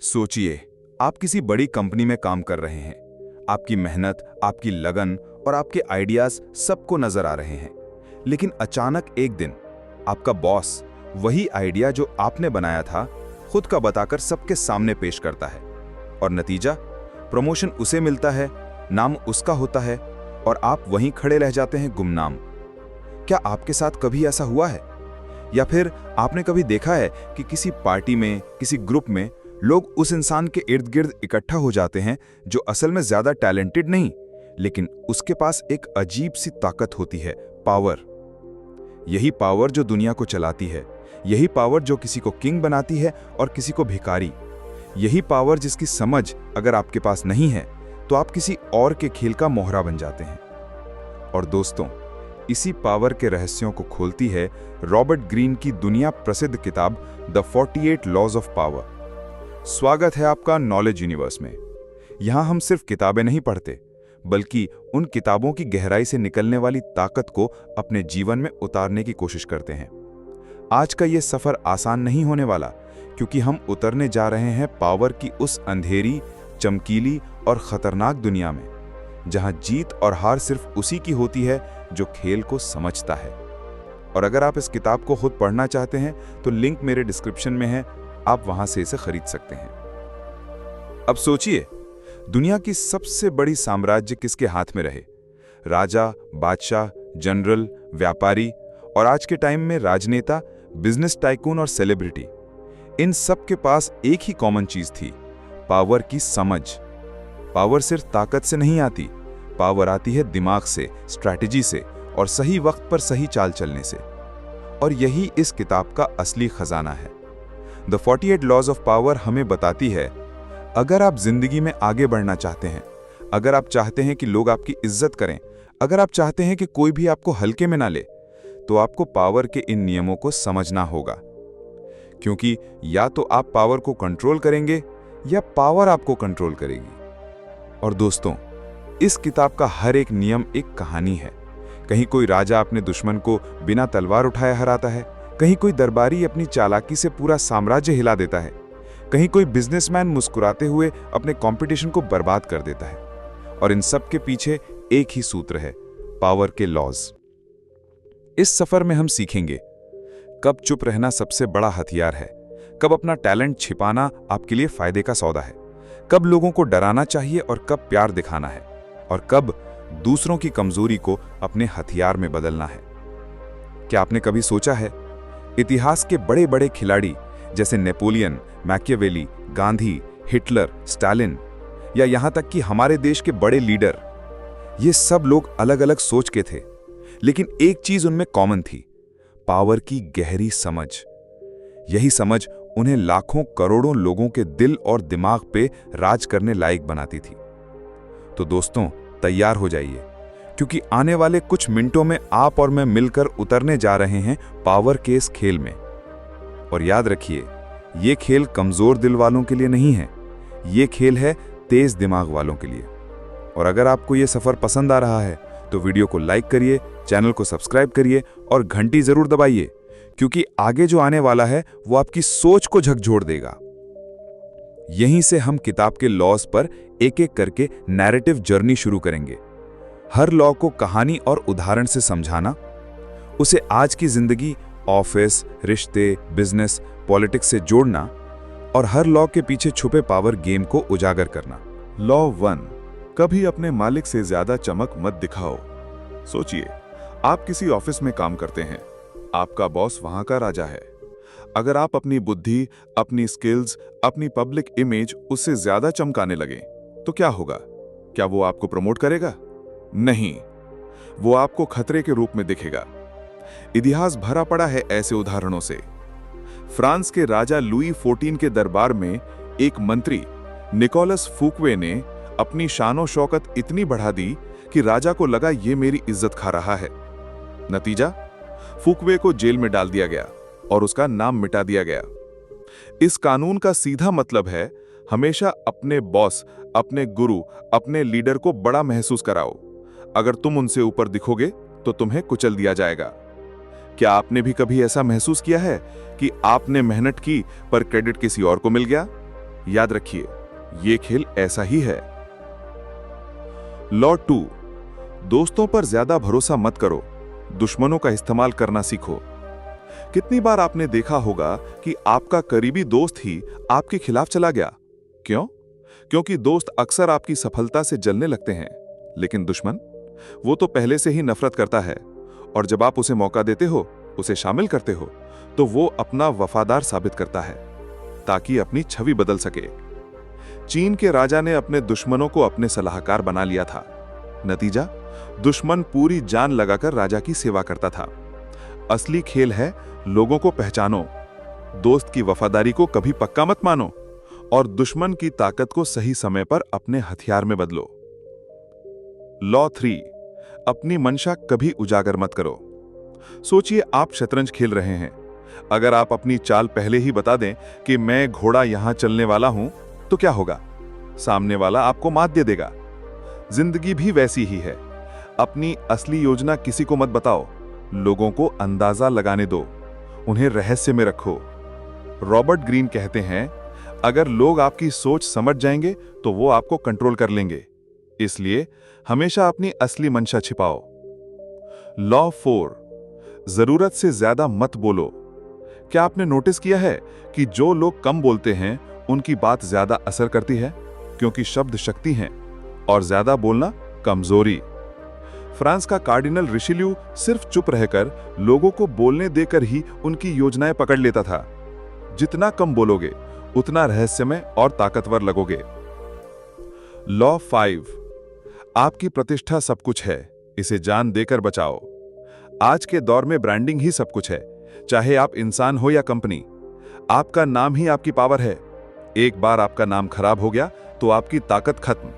सोचिए, आप किसी बड़ी कंपनी में काम कर रहे हैं। आपकी मेहनत, आपकी लगन और आपके आइडियाज सबको नजर आ रहे हैं। लेकिन अचानक एक दिन आपका बॉस वही आइडिया जो आपने बनाया था खुद का बताकर सबके सामने पेश करता है। और नतीजा, प्रमोशन उसे मिलता है, नाम उसका होता है और आप वहीं खड़े रह जाते हैं गुमनाम। क्या आपके साथ कभी ऐसा हुआ है? या फिर आपने कभी देखा है कि किसी पार्टी में, किसी ग्रुप में लोग उस इंसान के इर्द गिर्द इकट्ठा हो जाते हैं जो असल में ज्यादा टैलेंटेड नहीं, लेकिन उसके पास एक अजीब सी ताकत होती है, पावर। यही पावर जो दुनिया को चलाती है, यही पावर जो किसी को किंग बनाती है और किसी को भिखारी। यही पावर जिसकी समझ अगर आपके पास नहीं है तो आप किसी और के खेल का मोहरा बन जाते हैं। और दोस्तों, इसी पावर के रहस्यों को खोलती है रॉबर्ट ग्रीन की दुनिया प्रसिद्ध किताब द 48 लॉज ऑफ पावर। स्वागत है आपका नॉलेज यूनिवर्स में। यहां हम सिर्फ किताबें नहीं पढ़ते, बल्कि उन किताबों की गहराई से निकलने वाली ताकत को अपने जीवन में उतारने की कोशिश करते हैं। आज का ये सफर आसान नहीं होने वाला, क्योंकि हम उतरने जा रहे हैं पावर की उस अंधेरी, चमकीली और खतरनाक दुनिया में, जहां जीत और हार सिर्फ उसी की होती है जो खेल को समझता है। और अगर आप इस किताब को खुद पढ़ना चाहते हैं तो लिंक मेरे डिस्क्रिप्शन में है, आप वहां से इसे खरीद सकते हैं। अब सोचिए, दुनिया की सबसे बड़ी साम्राज्य किसके हाथ में रहे? राजा, बादशाह, जनरल, व्यापारी और आज के टाइम में राजनेता, बिजनेस टाइकून और सेलिब्रिटी। इन सब के पास एक ही कॉमन चीज थी, पावर की समझ। पावर सिर्फ ताकत से नहीं आती, पावर आती है दिमाग से, स्ट्रैटेजी से और सही वक्त पर सही चाल चलने से। और यही इस किताब का असली खजाना है। द 48 लॉज ऑफ पावर हमें बताती है, अगर आप जिंदगी में आगे बढ़ना चाहते हैं, अगर आप चाहते हैं कि लोग आपकी इज्जत करें, अगर आप चाहते हैं कि कोई भी आपको हल्के में ना ले, तो आपको पावर के इन नियमों को समझना होगा। क्योंकि या तो आप पावर को कंट्रोल करेंगे या पावर आपको कंट्रोल करेगी। और दोस्तों, इस किताब का हर एक नियम एक कहानी है। कहीं कोई राजा अपने दुश्मन को बिना तलवार उठाए हराता है, कहीं कोई दरबारी अपनी चालाकी से पूरा साम्राज्य हिला देता है, कहीं कोई बिजनेसमैन मुस्कुराते हुए अपने कंपटीशन को बर्बाद कर देता है। और इन सब के पीछे एक ही सूत्र है, पावर के लॉज। इस सफर में हम सीखेंगे कब चुप रहना सबसे बड़ा हथियार है, कब अपना टैलेंट छिपाना आपके लिए फायदे का सौदा है, कब लोगों को डराना चाहिए और कब प्यार दिखाना है, और कब दूसरों की कमजोरी को अपने हथियार में बदलना है। क्या आपने कभी सोचा है, इतिहास के बड़े बड़े खिलाड़ी जैसे Napoleon, Machiavelli, Gandhi, Hitler, Stalin या यहां तक कि हमारे देश के बड़े लीडर, ये सब लोग अलग अलग सोच के थे, लेकिन एक चीज उनमें कॉमन थी, पावर की गहरी समझ। यही समझ उन्हें लाखों करोड़ों लोगों के दिल और दिमाग पे राज करने लायक बनाती थी। तो दोस्तों, तैयार हो जाइए, क्योंकि आने वाले कुछ मिनटों में आप और मैं मिलकर उतरने जा रहे हैं पावर के इस खेल में। और याद रखिए, ये खेल कमजोर दिल वालों के लिए नहीं है, ये खेल है तेज दिमाग वालों के लिए। और अगर आपको ये सफर पसंद आ रहा है तो वीडियो को लाइक करिए, चैनल को सब्सक्राइब करिए और घंटी जरूर दबाइए, क्योंकि आगे जो आने वाला है वो आपकी सोच को झकझोर देगा। यहीं से हम किताब के लॉज पर एक एक करके नैरेटिव जर्नी शुरू करेंगे। हर लॉ को कहानी और उदाहरण से समझाना, उसे आज की जिंदगी, ऑफिस, रिश्ते, बिजनेस, पॉलिटिक्स से जोड़ना और हर लॉ के पीछे छुपे पावर गेम को उजागर करना। लॉ 1, कभी अपने मालिक से ज्यादा चमक मत दिखाओ। सोचिए, आप किसी ऑफिस में काम करते हैं, आपका बॉस वहां का राजा है। अगर आप अपनी बुद्धि, अपनी स्किल्स, अपनी पब्लिक इमेज उससे ज्यादा चमकाने लगे तो क्या होगा? क्या वो आपको प्रमोट करेगा? नहीं, वो आपको खतरे के रूप में दिखेगा। इतिहास भरा पड़ा है ऐसे उदाहरणों से। फ्रांस के राजा लुई 14 के दरबार में एक मंत्री निकोलस फूकवे ने अपनी शानो शौकत इतनी बढ़ा दी कि राजा को लगा ये मेरी इज्जत खा रहा है। नतीजा, फूकवे को जेल में डाल दिया गया और उसका नाम मिटा दिया गया। इस कानून का सीधा मतलब है, हमेशा अपने बॉस, अपने गुरु, अपने लीडर को बड़ा महसूस कराओ। अगर तुम उनसे ऊपर दिखोगे तो तुम्हें कुचल दिया जाएगा। क्या आपने भी कभी ऐसा महसूस किया है कि आपने मेहनत की पर क्रेडिट किसी और को मिल गया? याद रखिए, ये खेल ऐसा ही है। लॉ 2, दोस्तों पर ज्यादा भरोसा मत करो, दुश्मनों का इस्तेमाल करना सीखो। कितनी बार आपने देखा होगा कि आपका करीबी दोस्त ही आपके खिलाफ चला गया? क्यों? क्योंकि दोस्त अक्सर आपकी सफलता से जलने लगते हैं, लेकिन दुश्मन, वो तो पहले से ही नफरत करता है, और जब आप उसे मौका देते हो, उसे शामिल करते हो, तो वो अपना वफादार साबित करता है ताकि अपनी छवि बदल सके। चीन के राजा ने अपने दुश्मनों को अपने सलाहकार बना लिया था। नतीजा, दुश्मन पूरी जान लगाकर राजा की सेवा करता था। असली खेल है लोगों को पहचानो, दोस्त की वफादारी को कभी पक्का मत मानो, और दुश्मन की ताकत को सही समय पर अपने हथियार में बदलो। लॉ 3, अपनी मंशा कभी उजागर मत करो। सोचिए, आप शतरंज खेल रहे हैं। अगर आप अपनी चाल पहले ही बता दें कि मैं घोड़ा यहां चलने वाला हूं, तो क्या होगा? सामने वाला आपको मात दे देगा। जिंदगी भी वैसी ही है। अपनी असली योजना किसी को मत बताओ, लोगों को अंदाजा लगाने दो, उन्हें रहस्य में रखो। रॉबर्ट ग्रीन कहते हैं, अगर लोग आपकी सोच समझ जाएंगे तो वो आपको कंट्रोल कर लेंगे। इसलिए हमेशा अपनी असली मंशा छिपाओ। लॉ 4, जरूरत से ज्यादा मत बोलो। क्या आपने नोटिस किया है कि जो लोग कम बोलते हैं उनकी बात ज्यादा असर करती है? क्योंकि शब्द शक्ति हैं और ज्यादा बोलना कमजोरी। फ्रांस का कार्डिनल रिशिल्यू सिर्फ चुप रहकर लोगों को बोलने देकर ही उनकी योजनाएं पकड़ लेता था। जितना कम बोलोगे, उतना रहस्यमय और ताकतवर लगोगे। लॉ 5, आपकी प्रतिष्ठा सब कुछ है, इसे जान देकर बचाओ। आज के दौर में ब्रांडिंग ही सब कुछ है, चाहे आप इंसान हो या कंपनी। आपका नाम ही आपकी पावर है। एक बार आपका नाम खराब हो गया तो आपकी ताकत खत्म।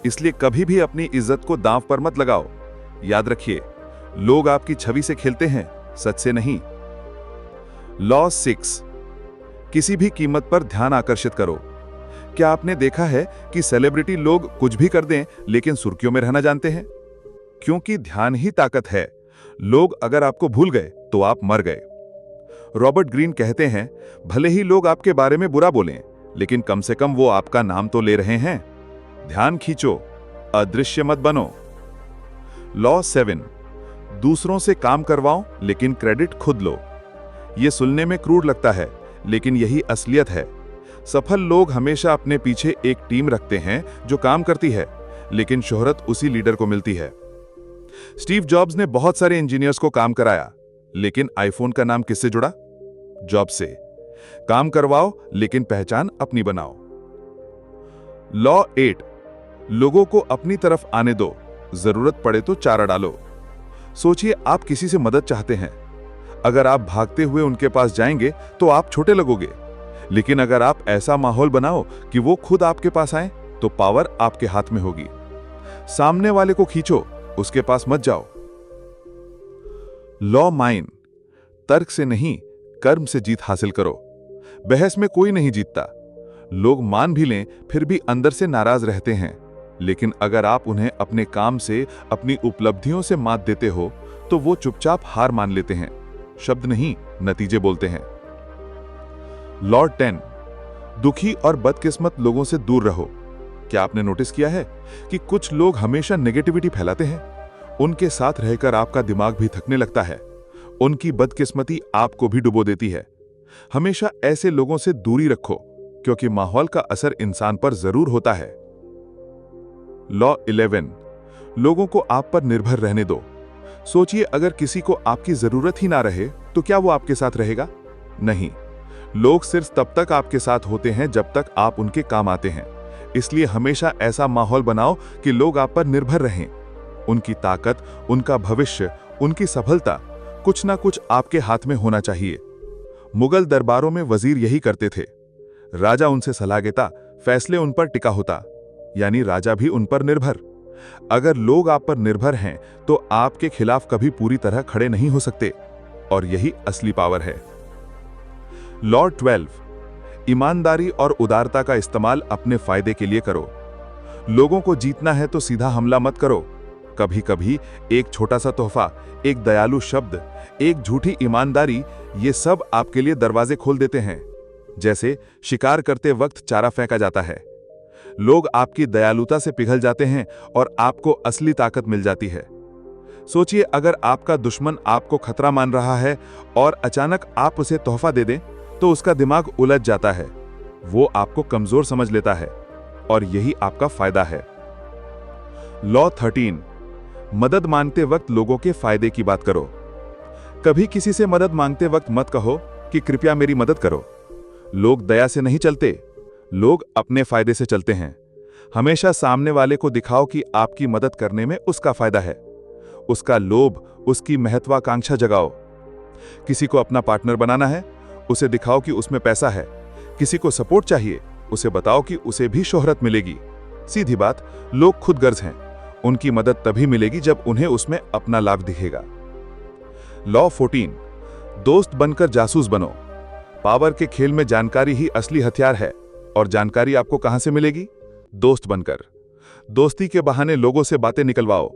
इसलिए कभी भी अपनी इज्जत को दांव पर मत लगाओ। याद रखिए, लोग आपकी छवि से खेलते हैं, सच से नहीं। लॉ 6, किसी भी कीमत पर ध्यान आकर्षित करो। क्या आपने देखा है कि सेलिब्रिटी लोग कुछ भी कर दें लेकिन सुर्खियों में रहना जानते हैं? क्योंकि ध्यान ही ताकत है। लोग अगर आपको भूल गए तो आप मर गए। रॉबर्ट ग्रीन कहते हैं, भले ही लोग आपके बारे में बुरा बोलें, लेकिन कम से कम वो आपका नाम तो ले रहे हैं। ध्यान खींचो, अदृश्य मत बनो। लॉ 7, दूसरों से काम करवाओ लेकिन क्रेडिट खुद लो। यह सुनने में क्रूर लगता है, लेकिन यही असलियत है। सफल लोग हमेशा अपने पीछे एक टीम रखते हैं जो काम करती है, लेकिन शोहरत उसी लीडर को मिलती है। स्टीव जॉब्स ने बहुत सारे इंजीनियर्स को काम कराया, लेकिन आईफोन का नाम किससे जुड़ा? जॉब से। काम करवाओ लेकिन पहचान अपनी बनाओ। लॉ 8, लोगों को अपनी तरफ आने दो, जरूरत पड़े तो चारा डालो। सोचिए, आप किसी से मदद चाहते हैं। अगर आप भागते हुए उनके पास जाएंगे तो आप छोटे लगोगे, लेकिन अगर आप ऐसा माहौल बनाओ कि वो खुद आपके पास आए, तो पावर आपके हाथ में होगी। सामने वाले को खींचो, उसके पास मत जाओ। लॉ 9, तर्क से नहीं, कर्म से जीत हासिल करो। बहस में कोई नहीं जीतता। लोग मान भी लें फिर भी अंदर से नाराज रहते हैं, लेकिन अगर आप उन्हें अपने काम से, अपनी उपलब्धियों से मात देते हो, तो वो चुपचाप हार मान लेते हैं। शब्द नहीं, नतीजे बोलते हैं। लॉ 10, दुखी और बदकिस्मत लोगों से दूर रहो। क्या आपने नोटिस किया है कि कुछ लोग हमेशा नेगेटिविटी फैलाते हैं? उनके साथ रहकर आपका दिमाग भी थकने लगता है। उनकी बदकिस्मती आपको भी डुबो देती है। हमेशा ऐसे लोगों से दूरी रखो, क्योंकि माहौल का असर इंसान पर जरूर होता है। लॉ 11, लोगों को आप पर निर्भर रहने दो। सोचिए, अगर किसी को आपकी जरूरत ही ना रहे तो क्या वो आपके साथ रहेगा? नहीं। लोग सिर्फ तब तक आपके साथ होते हैं जब तक आप उनके काम आते हैं। इसलिए हमेशा ऐसा माहौल बनाओ कि लोग आप पर निर्भर रहें। उनकी ताकत, उनका भविष्य, उनकी सफलता, कुछ ना कुछ आपके हाथ में होना चाहिए। मुगल दरबारों में वजीर यही करते थे। राजा उनसे सलाह लेता, फैसले उन पर टिका होता, यानी राजा भी उन पर निर्भर। अगर लोग आप पर निर्भर हैं तो आपके खिलाफ कभी पूरी तरह खड़े नहीं हो सकते, और यही असली पावर है। लॉ 12, ईमानदारी और उदारता का इस्तेमाल अपने फायदे के लिए करो। लोगों को जीतना है तो सीधा हमला मत करो। कभी कभी एक छोटा सा तोहफा, एक दयालु शब्द, एक झूठी ईमानदारी, ये सब आपके लिए दरवाजे खोल देते हैं। जैसे शिकार करते वक्त चारा फेंका जाता है। लोग आपकी दयालुता से पिघल जाते हैं और आपको असली ताकत मिल जाती है। सोचिए, अगर आपका दुश्मन आपको खतरा मान रहा है और अचानक आप उसे तोहफा दे दें, तो उसका दिमाग उलझ जाता है। वो आपको कमजोर समझ लेता है और यही आपका फायदा है। लॉ 13, मदद मांगते वक्त लोगों के फायदे की बात करो। कभी किसी से मदद मांगते वक्त मत कहो कि कृपया मेरी मदद करो। लोग दया से नहीं चलते, लोग अपने फायदे से चलते हैं। हमेशा सामने वाले को दिखाओ कि आपकी मदद करने में उसका फायदा है। उसका लोभ, उसकी महत्वाकांक्षा जगाओ। किसी को अपना पार्टनर बनाना है, उसे दिखाओ कि उसमें पैसा है। किसी को सपोर्ट चाहिए, उसे बताओ कि उसे भी शोहरत मिलेगी। सीधी बात, लोग खुदगर्ज हैं। उनकी मदद तभी मिलेगी जब उन्हें उसमें अपना लाभ दिखेगा। लॉ 14, दोस्त बनकर जासूस बनो। पावर के खेल में जानकारी ही असली हथियार है। और जानकारी आपको कहां से मिलेगी? दोस्त बनकर। दोस्ती के बहाने लोगों से बातें निकलवाओ।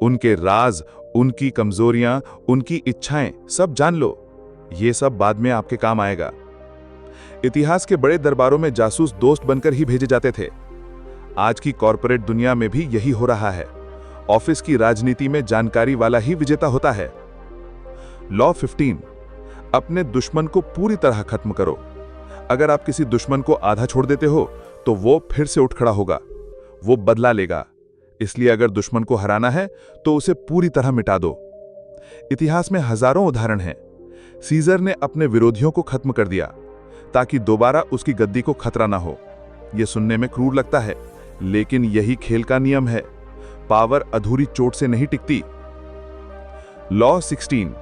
उनके राज, उनकी कमजोरियां, उनकी इच्छाएं सब जान लो। ये सब बाद में आपके काम आएगा। इतिहास के बड़े दरबारों में जासूस दोस्त बनकर ही भेजे जाते थे। आज की कॉरपोरेट दुनिया में भी यही हो रहा है। ऑफिस की राजनीति में जानकारी वाला ही विजेता होता है। लॉ 15, अपने दुश्मन को पूरी तरह खत्म करो। अगर आप किसी दुश्मन को आधा छोड़ देते हो तो वो फिर से उठ खड़ा होगा, वो बदला लेगा। इसलिए अगर दुश्मन को हराना है तो उसे पूरी तरह मिटा दो। इतिहास में हजारों उदाहरण हैं। सीजर ने अपने विरोधियों को खत्म कर दिया ताकि दोबारा उसकी गद्दी को खतरा ना हो। यह सुनने में क्रूर लगता है, लेकिन यही खेल का नियम है। पावर अधूरी चोट से नहीं टिकती। लॉ 16,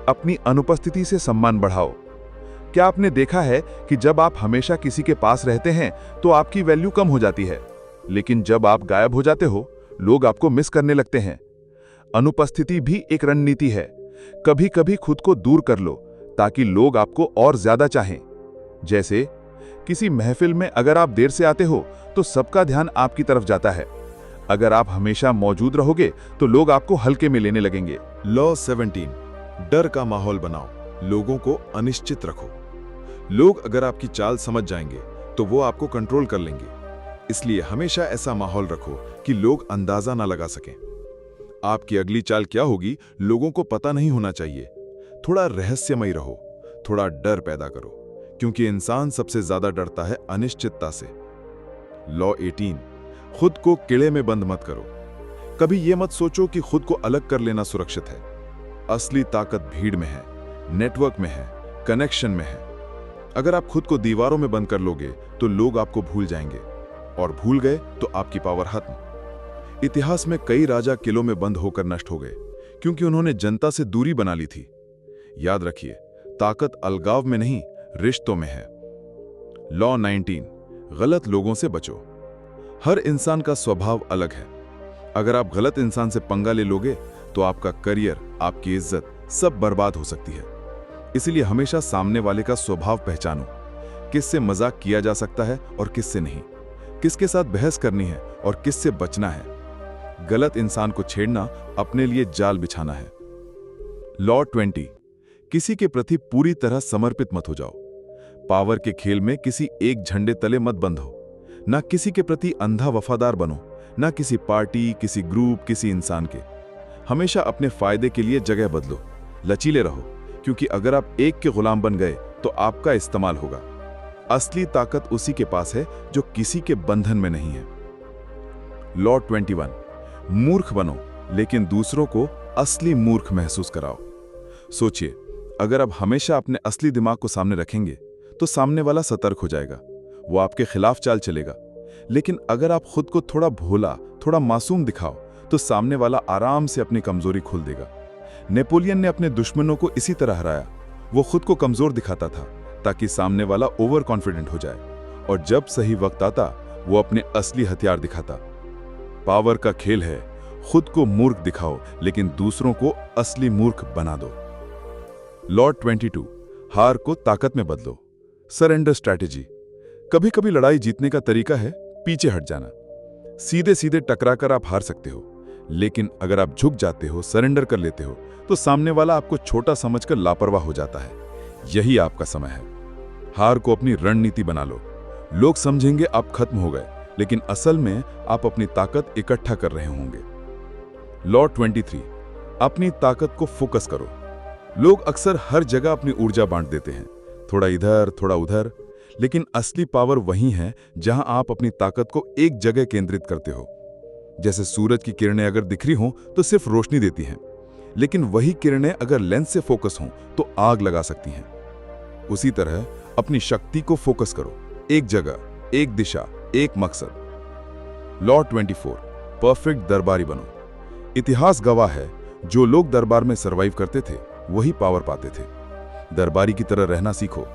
अपनी अनुपस्थिति से सम्मान बढ़ाओ। क्या आपने देखा है कि जब आप हमेशा किसी के पास रहते हैं तो आपकी वैल्यू कम हो जाती है, लेकिन जब आप गायब हो जाते हो लोग आपको मिस करने लगते हैं। अनुपस्थिति भी एक रणनीति है। कभी कभी खुद को दूर कर लो ताकि लोग आपको और ज्यादा चाहें। जैसे किसी महफिल में अगर आप देर से आते हो तो सबका ध्यान आपकी तरफ जाता है। अगर आप हमेशा मौजूद रहोगे तो लोग आपको हल्के में लेने लगेंगे। लॉ 17, डर का माहौल बनाओ, लोगों को अनिश्चित रखो। लोग अगर आपकी चाल समझ जाएंगे तो वो आपको कंट्रोल कर लेंगे। इसलिए हमेशा ऐसा माहौल रखो कि लोग अंदाजा ना लगा सकें। आपकी अगली चाल क्या होगी लोगों को पता नहीं होना चाहिए। थोड़ा रहस्यमयी रहो, थोड़ा डर पैदा करो, क्योंकि इंसान सबसे ज्यादा डरता है अनिश्चितता से। लॉ 18, खुद को किले में बंद मत करो। कभी यह मत सोचो कि खुद को अलग कर लेना सुरक्षित है। असली ताकत भीड़ में है, नेटवर्क में है, कनेक्शन में है। अगर आप खुद को दीवारों में बंद कर लोगे तो लोग आपको भूल जाएंगे, और भूल गए तो आपकी पावर खत्म। इतिहास में कई राजा किलों में बंद होकर नष्ट हो गए क्योंकि उन्होंने जनता से दूरी बना ली थी। याद रखिए, ताकत अलगाव में नहीं, रिश्तों में है। लॉ 19, गलत लोगों से बचो। हर इंसान का स्वभाव अलग है। अगर आप गलत इंसान से पंगा ले लोगे तो आपका करियर, आपकी इज्जत सब बर्बाद हो सकती है। इसलिए हमेशा सामने वाले का स्वभाव पहचानो। किससे मजाक किया जा सकता है और किससे नहीं, किसके साथ बहस करनी है और किससे बचना है। गलत इंसान को छेड़ना अपने लिए जाल बिछाना है। लॉ 20, किसी के प्रति पूरी तरह समर्पित मत हो जाओ। पावर के खेल में किसी एक झंडे तले मत बंधो। ना किसी के प्रति अंधा वफादार बनो, ना किसी पार्टी, किसी ग्रुप, किसी इंसान के। हमेशा अपने फायदे के लिए जगह बदलो, लचीले रहो, क्योंकि अगर आप एक के गुलाम बन गए तो आपका इस्तेमाल होगा। असली ताकत उसी के पास है जो किसी के बंधन में नहीं है। लॉ 21, मूर्ख बनो लेकिन दूसरों को असली मूर्ख महसूस कराओ। सोचिए, अगर आप हमेशा अपने असली दिमाग को सामने रखेंगे तो सामने वाला सतर्क हो जाएगा, वो आपके खिलाफ चाल चलेगा। लेकिन अगर आप खुद को थोड़ा भोला, थोड़ा मासूम दिखाओ तो सामने वाला आराम से अपनी कमजोरी खोल देगा। नेपोलियन ने अपने दुश्मनों को इसी तरह हराया। वो खुद को कमजोर दिखाता था ताकि सामने वाला ओवर कॉन्फिडेंट हो जाए, और जब सही वक्त आता वो अपने असली हथियार दिखाता। पावर का खेल है, खुद को मूर्ख दिखाओ लेकिन दूसरों को असली मूर्ख बना दो। लॉ 22, हार को ताकत में बदलो। Surrender strategy. कभी कभी लड़ाई जीतने का तरीका है पीछे हट जाना। सीधे सीधे टकराकर आप हार सकते हो, लेकिन अगर आप झुक जाते हो, सरेंडर कर लेते हो, तो सामने वाला आपको छोटा समझकर लापरवाह हो जाता है। यही आपका समय है। हार को अपनी रणनीति बना लो। लोग समझेंगे आप खत्म हो गए, लेकिन असल में आप अपनी ताकत इकट्ठा कर रहे होंगे। लॉ 23, अपनी ताकत को फोकस करो। लोग अक्सर हर जगह अपनी ऊर्जा बांट देते हैं, थोड़ा इधर थोड़ा उधर, लेकिन असली पावर वही है जहां आप अपनी ताकत को एक जगह केंद्रित करते हो। जैसे सूरज की किरणें अगर दिखरी हों तो सिर्फ रोशनी देती हैं, लेकिन वही किरणें अगर लेंस से फोकस हों तो आग लगा सकती हैं। उसी तरह अपनी शक्ति को फोकस करो, एक जगह, एक दिशा, एक मकसद। लॉ 24, परफेक्ट दरबारी बनो। इतिहास गवाह है, जो लोग दरबार में सरवाइव करते थे वही पावर पाते थे। दरबारी की तरह रहना सीखो,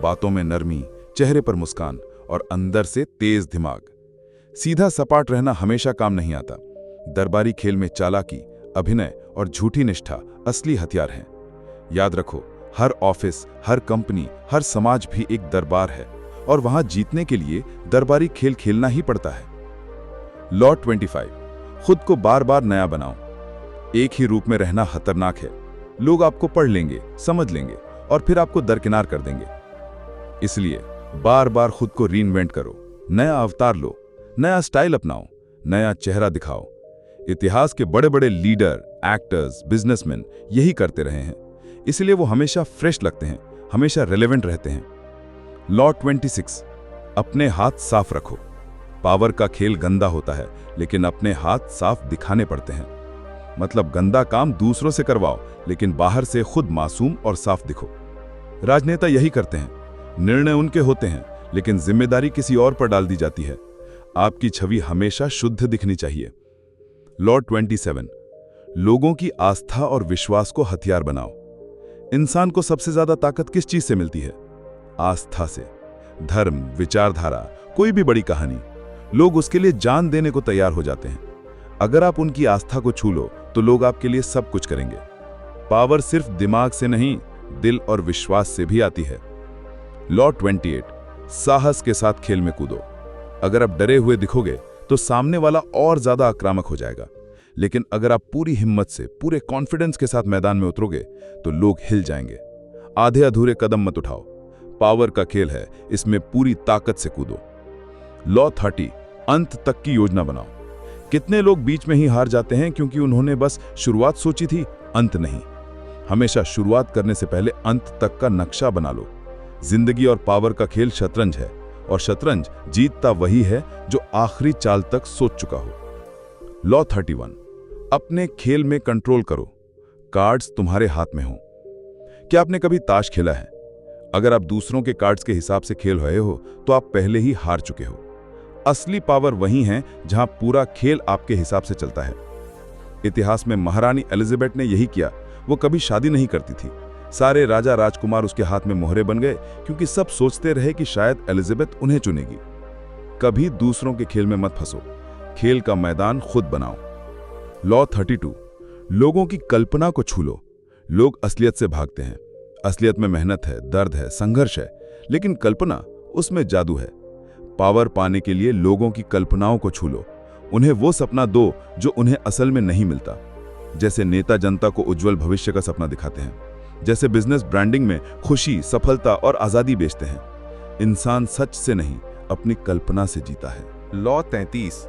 बातों में नरमी, चेहरे पर मुस्कान और अंदर से तेज दिमाग। सीधा सपाट रहना हमेशा काम नहीं आता। दरबारी खेल में चालाकी, अभिनय और झूठी निष्ठा असली हथियार हैं। याद रखो, हर ऑफिस, हर कंपनी, हर समाज भी एक दरबार है और वहां जीतने के लिए दरबारी खेल खेलना ही पड़ता है। लॉ 25, खुद को बार बार नया बनाओ। एक ही रूप में रहना खतरनाक है। लोग आपको पढ़ लेंगे, समझ लेंगे और फिर आपको दरकिनार कर देंगे। इसलिए बार बार खुद को रीइन्वेंट करो, नया अवतार लो, नया स्टाइल अपनाओ, नया चेहरा दिखाओ। इतिहास के बड़े बड़े लीडर, एक्टर्स, बिजनेसमैन यही करते रहे हैं, इसलिए वो हमेशा फ्रेश लगते हैं, हमेशा रेलेवेंट रहते हैं। लॉ 26, अपने हाथ साफ रखो। पावर का खेल गंदा होता है, लेकिन अपने हाथ साफ दिखाने पड़ते हैं। मतलब गंदा काम दूसरों से करवाओ, लेकिन बाहर से खुद मासूम और साफ दिखो। राजनेता यही करते हैं, निर्णय उनके होते हैं, लेकिन जिम्मेदारी किसी और पर डाल दी जाती है। आपकी छवि हमेशा शुद्ध दिखनी चाहिए। लॉ 27, लोगों की आस्था और विश्वास को हथियार बनाओ। इंसान को सबसे ज्यादा ताकत किस चीज से मिलती है? आस्था से। धर्म, विचारधारा, कोई भी बड़ी कहानी, लोग उसके लिए जान देने को तैयार हो जाते हैं। अगर आप उनकी आस्था को छू लो तो लोग आपके लिए सब कुछ करेंगे। पावर सिर्फ दिमाग से नहीं, दिल और विश्वास से भी आती है। लॉ 28, साहस के साथ खेल में कूदो। अगर आप डरे हुए दिखोगे तो सामने वाला और ज्यादा आक्रामक हो जाएगा, लेकिन अगर आप पूरी हिम्मत से, पूरे कॉन्फिडेंस के साथ मैदान में उतरोगे तो लोग हिल जाएंगे। आधे अधूरे कदम मत उठाओ। पावर का खेल है, इसमें पूरी ताकत से कूदो। लॉ 30, अंत तक की योजना बनाओ। कितने लोग बीच में ही हार जाते हैं क्योंकि उन्होंने बस शुरुआत सोची थी, अंत नहीं। हमेशा शुरुआत करने से पहले अंत तक का नक्शा बना लो। जिंदगी और पावर का खेल शतरंज है, और शतरंज जीतता वही है जो आखिरी चाल तक सोच चुका हो। लॉ 31, अपने खेल में कंट्रोल करो। कार्ड्स तुम्हारे हाथ में हो। क्या आपने कभी ताश खेला है? अगर आप दूसरों के कार्ड्स के हिसाब से खेल रहे हो तो आप पहले ही हार चुके हो। असली पावर वही है जहां पूरा खेल आपके हिसाब से चलता है। इतिहास में महारानी एलिजाबेथ ने यही किया। वो कभी शादी नहीं करती थी। सारे राजा राजकुमार उसके हाथ में मोहरे बन गए क्योंकि सब सोचते रहे कि शायद एलिजाबेथ उन्हें चुनेगी। कभी दूसरों के खेल में मत फंसो, खेल का मैदान खुद बनाओ। लॉ 32, लोगों की कल्पना को छू लो। लोग असलियत से भागते हैं। असलियत में मेहनत है, दर्द है, संघर्ष है, लेकिन कल्पना, उसमें जादू है। पावर पाने के लिए लोगों की कल्पनाओं को छू लो। उन्हें वो सपना दो जो उन्हें असल में नहीं मिलता। जैसे नेता जनता को उज्जवल भविष्य का सपना दिखाते हैं, जैसे बिजनेस ब्रांडिंग में खुशी, सफलता और आजादी बेचते हैं। इंसान सच से नहीं, अपनी कल्पना से जीता है। लॉ 33,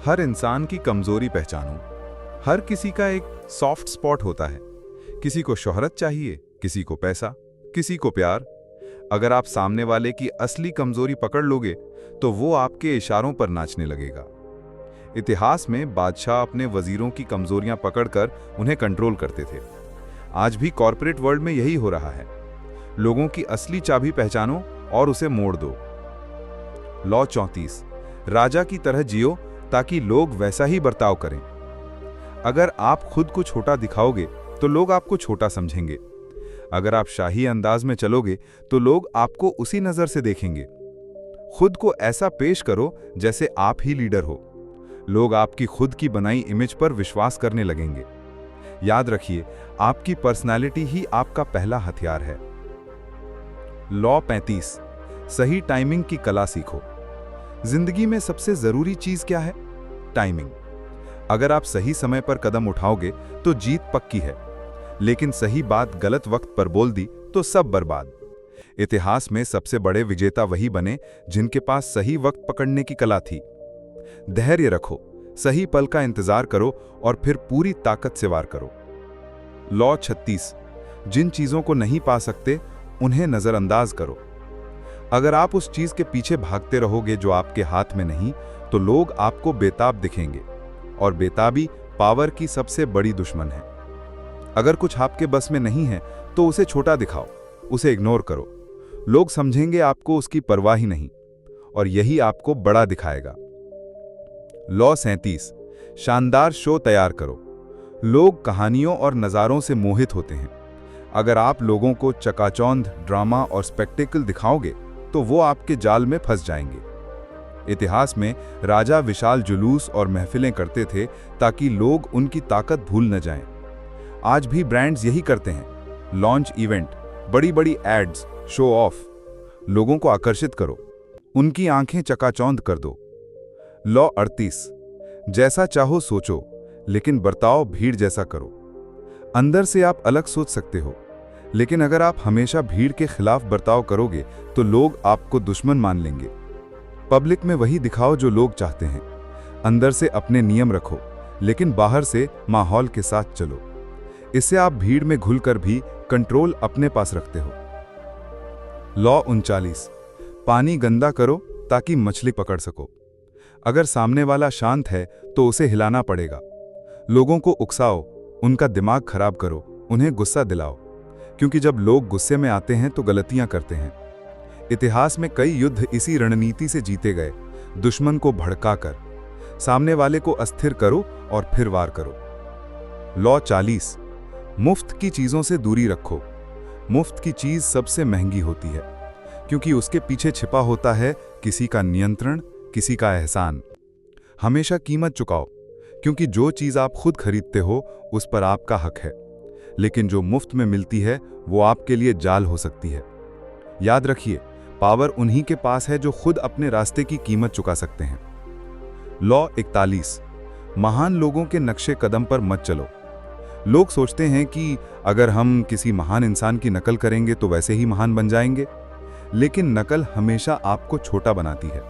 हर इंसान की कमजोरी पहचानो। हर किसी का एक सॉफ्ट स्पॉट होता है। किसी को शोहरत चाहिए, किसी को पैसा, किसी को प्यार। अगर आप सामने वाले की असली कमजोरी पकड़ लोगे तो वो आपके इशारों पर नाचने लगेगा। इतिहास में बादशाह अपने वजीरों की कमजोरियां पकड़कर उन्हें कंट्रोल करते थे। आज भी कॉर्पोरेट वर्ल्ड में यही हो रहा है। लोगों की असली चाबी पहचानो और उसे मोड़ दो। लॉ 34, राजा की तरह जियो ताकि लोग वैसा ही बर्ताव करें। अगर आप खुद को छोटा दिखाओगे तो लोग आपको छोटा समझेंगे। अगर आप शाही अंदाज में चलोगे तो लोग आपको उसी नजर से देखेंगे। खुद को ऐसा पेश करो जैसे आप ही लीडर हो। लोग आपकी खुद की बनाई इमेज पर विश्वास करने लगेंगे। याद रखिए, आपकी पर्सनालिटी ही आपका पहला हथियार है। लॉ 35, सही टाइमिंग की कला सीखो। जिंदगी में सबसे जरूरी चीज क्या है? टाइमिंग। अगर आप सही समय पर कदम उठाओगे तो जीत पक्की है, लेकिन सही बात गलत वक्त पर बोल दी तो सब बर्बाद। इतिहास में सबसे बड़े विजेता वही बने जिनके पास सही वक्त पकड़ने की कला थी। धैर्य रखो, सही पल का इंतजार करो और फिर पूरी ताकत से वार करो। लॉ 36, जिन चीजों को नहीं पा सकते उन्हें नजरअंदाज करो। अगर आप उस चीज के पीछे भागते रहोगे जो आपके हाथ में नहीं, तो लोग आपको बेताब दिखेंगे, और बेताबी पावर की सबसे बड़ी दुश्मन है। अगर कुछ आपके बस में नहीं है तो उसे छोटा दिखाओ, उसे इग्नोर करो। लोग समझेंगे आपको उसकी परवाह ही नहीं, और यही आपको बड़ा दिखाएगा। लॉ 37, शानदार शो तैयार करो। लोग कहानियों और नज़ारों से मोहित होते हैं। अगर आप लोगों को चकाचौंध, ड्रामा और स्पेक्टेकल दिखाओगे तो वो आपके जाल में फंस जाएंगे। इतिहास में राजा विशाल जुलूस और महफिलें करते थे ताकि लोग उनकी ताकत भूल न जाएं। आज भी ब्रांड्स यही करते हैं। लॉन्च इवेंट, बड़ी बड़ी एड्स, शो ऑफ। लोगों को आकर्षित करो, उनकी आंखें चकाचौंध कर दो। लॉ 38, जैसा चाहो सोचो, लेकिन बर्ताव भीड़ जैसा करो। अंदर से आप अलग सोच सकते हो, लेकिन अगर आप हमेशा भीड़ के खिलाफ बर्ताव करोगे तो लोग आपको दुश्मन मान लेंगे। पब्लिक में वही दिखाओ जो लोग चाहते हैं। अंदर से अपने नियम रखो, लेकिन बाहर से माहौल के साथ चलो। इससे आप भीड़ में घुलकर भी कंट्रोल अपने पास रखते हो। लॉ 39, पानी गंदा करो ताकि मछली पकड़ सको। अगर सामने वाला शांत है तो उसे हिलाना पड़ेगा। लोगों को उकसाओ, उनका दिमाग खराब करो, उन्हें गुस्सा दिलाओ, क्योंकि जब लोग गुस्से में आते हैं तो गलतियां करते हैं। इतिहास में कई युद्ध इसी रणनीति से जीते गए, दुश्मन को भड़काकर। सामने वाले को अस्थिर करो और फिर वार करो। लॉ 40, मुफ्त की चीजों से दूरी रखो। मुफ्त की चीज सबसे महंगी होती है, क्योंकि उसके पीछे छिपा होता है किसी का नियंत्रण, किसी का एहसान। हमेशा कीमत चुकाओ, क्योंकि जो चीज आप खुद खरीदते हो उस पर आपका हक है, लेकिन जो मुफ्त में मिलती है वो आपके लिए जाल हो सकती है। याद रखिए, पावर उन्हीं के पास है जो खुद अपने रास्ते की कीमत चुका सकते हैं। लॉ 41, महान लोगों के नक्शे कदम पर मत चलो। लोग सोचते हैं कि अगर हम किसी महान इंसान की नकल करेंगे तो वैसे ही महान बन जाएंगे, लेकिन नकल हमेशा आपको छोटा बनाती है।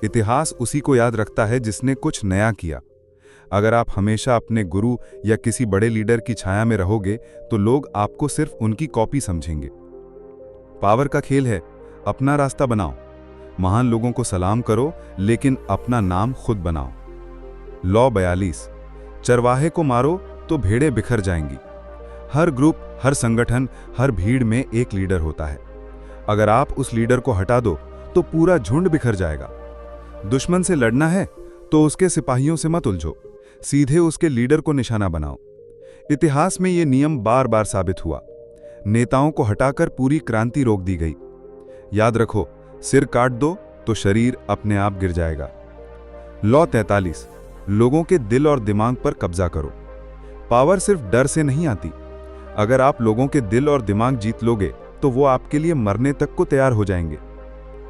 इतिहास उसी को याद रखता है जिसने कुछ नया किया। अगर आप हमेशा अपने गुरु या किसी बड़े लीडर की छाया में रहोगे तो लोग आपको सिर्फ उनकी कॉपी समझेंगे। पावर का खेल है, अपना रास्ता बनाओ। महान लोगों को सलाम करो, लेकिन अपना नाम खुद बनाओ। लॉ 42, चरवाहे को मारो तो भेड़ें बिखर जाएंगी। हर ग्रुप, हर संगठन, हर भीड़ में एक लीडर होता है। अगर आप उस लीडर को हटा दो तो पूरा झुंड बिखर जाएगा। दुश्मन से लड़ना है तो उसके सिपाहियों से मत उलझो, सीधे उसके लीडर को निशाना बनाओ। इतिहास में यह नियम बार बार साबित हुआ। नेताओं को हटाकर पूरी क्रांति रोक दी गई। याद रखो, सिर काट दो तो शरीर अपने आप गिर जाएगा। लॉ 43, लोगों के दिल और दिमाग पर कब्जा करो। पावर सिर्फ डर से नहीं आती। अगर आप लोगों के दिल और दिमाग जीत लोगे तो वो आपके लिए मरने तक को तैयार हो जाएंगे।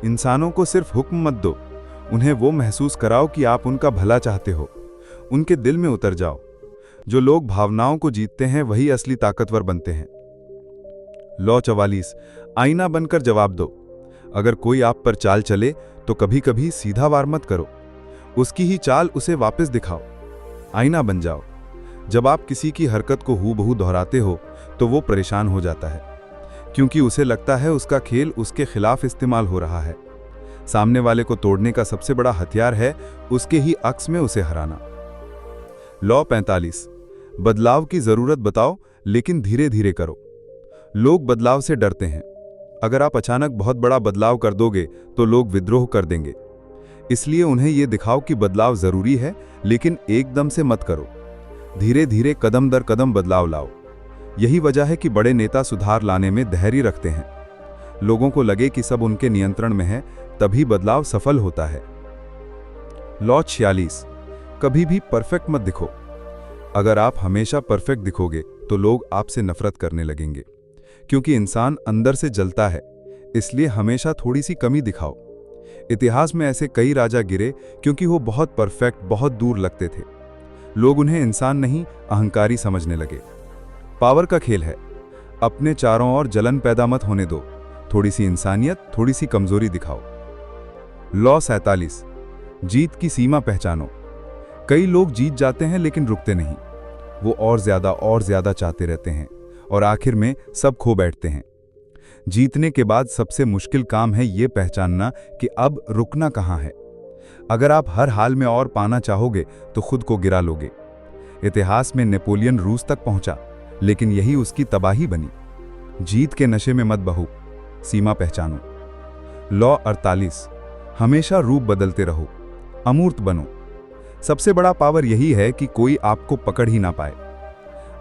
इंसानों को सिर्फ हुक्म मत दो, उन्हें वो महसूस कराओ कि आप उनका भला चाहते हो। उनके दिल में उतर जाओ। जो लोग भावनाओं को जीतते हैं वही असली ताकतवर बनते हैं। लॉ 44, आईना बनकर जवाब दो। अगर कोई आप पर चाल चले तो कभी कभी सीधा वार मत करो, उसकी ही चाल उसे वापस दिखाओ। आईना बन जाओ। जब आप किसी की हरकत को हूबहू दोहराते हो तो वो परेशान हो जाता है, क्योंकि उसे लगता है उसका खेल उसके खिलाफ इस्तेमाल हो रहा है। सामने वाले को तोड़ने का सबसे बड़ा हथियार है उसके ही अक्स में उसे हराना। लॉ 45, बदलाव की जरूरत बताओ, लेकिन धीरे धीरे करो। लोग बदलाव से डरते हैं। अगर आप अचानक बहुत बड़ा बदलाव कर दोगे तो लोग विद्रोह कर देंगे। इसलिए उन्हें यह दिखाओ कि बदलाव जरूरी है, लेकिन एकदम से मत करो। धीरे धीरे कदम दर कदम बदलाव लाओ। यही वजह है कि बड़े नेता सुधार लाने में धैर्य रखते हैं। लोगों को लगे कि सब उनके नियंत्रण में है, तभी बदलाव सफल होता है। लॉ 46, कभी भी परफेक्ट मत दिखो। अगर आप हमेशा परफेक्ट दिखोगे तो लोग आपसे नफरत करने लगेंगे, क्योंकि इंसान अंदर से जलता है। इसलिए हमेशा थोड़ी सी कमी दिखाओ। इतिहास में ऐसे कई राजा गिरे क्योंकि वो बहुत परफेक्ट, बहुत दूर लगते थे। लोग उन्हें इंसान नहीं, अहंकारी समझने लगे। पावर का खेल है, अपने चारों ओर जलन पैदा मत होने दो। थोड़ी सी इंसानियत, थोड़ी सी कमजोरी दिखाओ। लॉ 47, जीत की सीमा पहचानो। कई लोग जीत जाते हैं लेकिन रुकते नहीं। वो और ज्यादा चाहते रहते हैं और आखिर में सब खो बैठते हैं। जीतने के बाद सबसे मुश्किल काम है ये पहचानना कि अब रुकना कहाँ है। अगर आप हर हाल में और पाना चाहोगे तो खुद को गिरा लोगे। इतिहास में नेपोलियन रूस तक पहुंचा, लेकिन यही उसकी तबाही बनी। जीत के नशे में मत बहो, सीमा पहचानो। लॉ 48, हमेशा रूप बदलते रहो, अमूर्त बनो। सबसे बड़ा पावर यही है कि कोई आपको पकड़ ही ना पाए।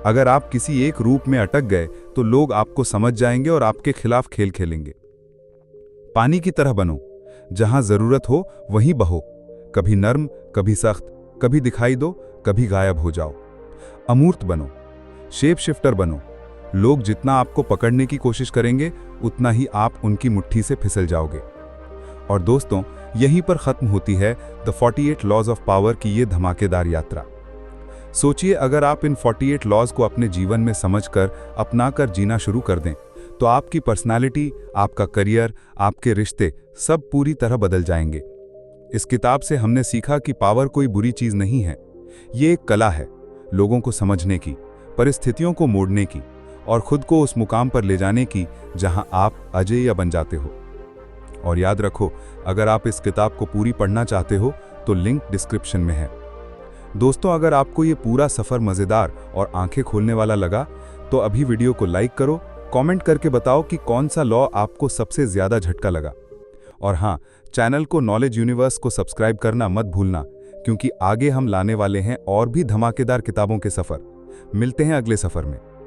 अगर आप किसी एक रूप में अटक गए तो लोग आपको समझ जाएंगे और आपके खिलाफ खेल खेलेंगे। पानी की तरह बनो, जहां जरूरत हो वहीं बहो। कभी नर्म, कभी सख्त, कभी दिखाई दो, कभी गायब हो जाओ। अमूर्त बनो, शेप शिफ्टर बनो। लोग जितना आपको पकड़ने की कोशिश करेंगे उतना ही आप उनकी मुट्ठी से फिसल जाओगे। और दोस्तों, यहीं पर खत्म होती है द 48 लॉज ऑफ पावर की ये धमाकेदार यात्रा। सोचिए, अगर आप इन 48 लॉज को अपने जीवन में समझकर, अपनाकर जीना शुरू कर दें तो आपकी पर्सनालिटी, आपका करियर, आपके रिश्ते सब पूरी तरह बदल जाएंगे। इस किताब से हमने सीखा कि पावर कोई बुरी चीज नहीं है। ये एक कला है, लोगों को समझने की, परिस्थितियों को मोड़ने की और खुद को उस मुकाम पर ले जाने की जहां आप अजेय बन जाते हो। और याद रखो, अगर आप इस किताब को पूरी पढ़ना चाहते हो तो लिंक डिस्क्रिप्शन में है। दोस्तों, अगर आपको ये पूरा सफर मजेदार और आंखें खोलने वाला लगा तो अभी वीडियो को लाइक करो, कमेंट करके बताओ कि कौन सा लॉ आपको सबसे ज्यादा झटका लगा। और हाँ, चैनल को नॉलेज यूनिवर्स को सब्सक्राइब करना मत भूलना, क्योंकि आगे हम लाने वाले हैं और भी धमाकेदार किताबों के सफर। मिलते हैं अगले सफर में।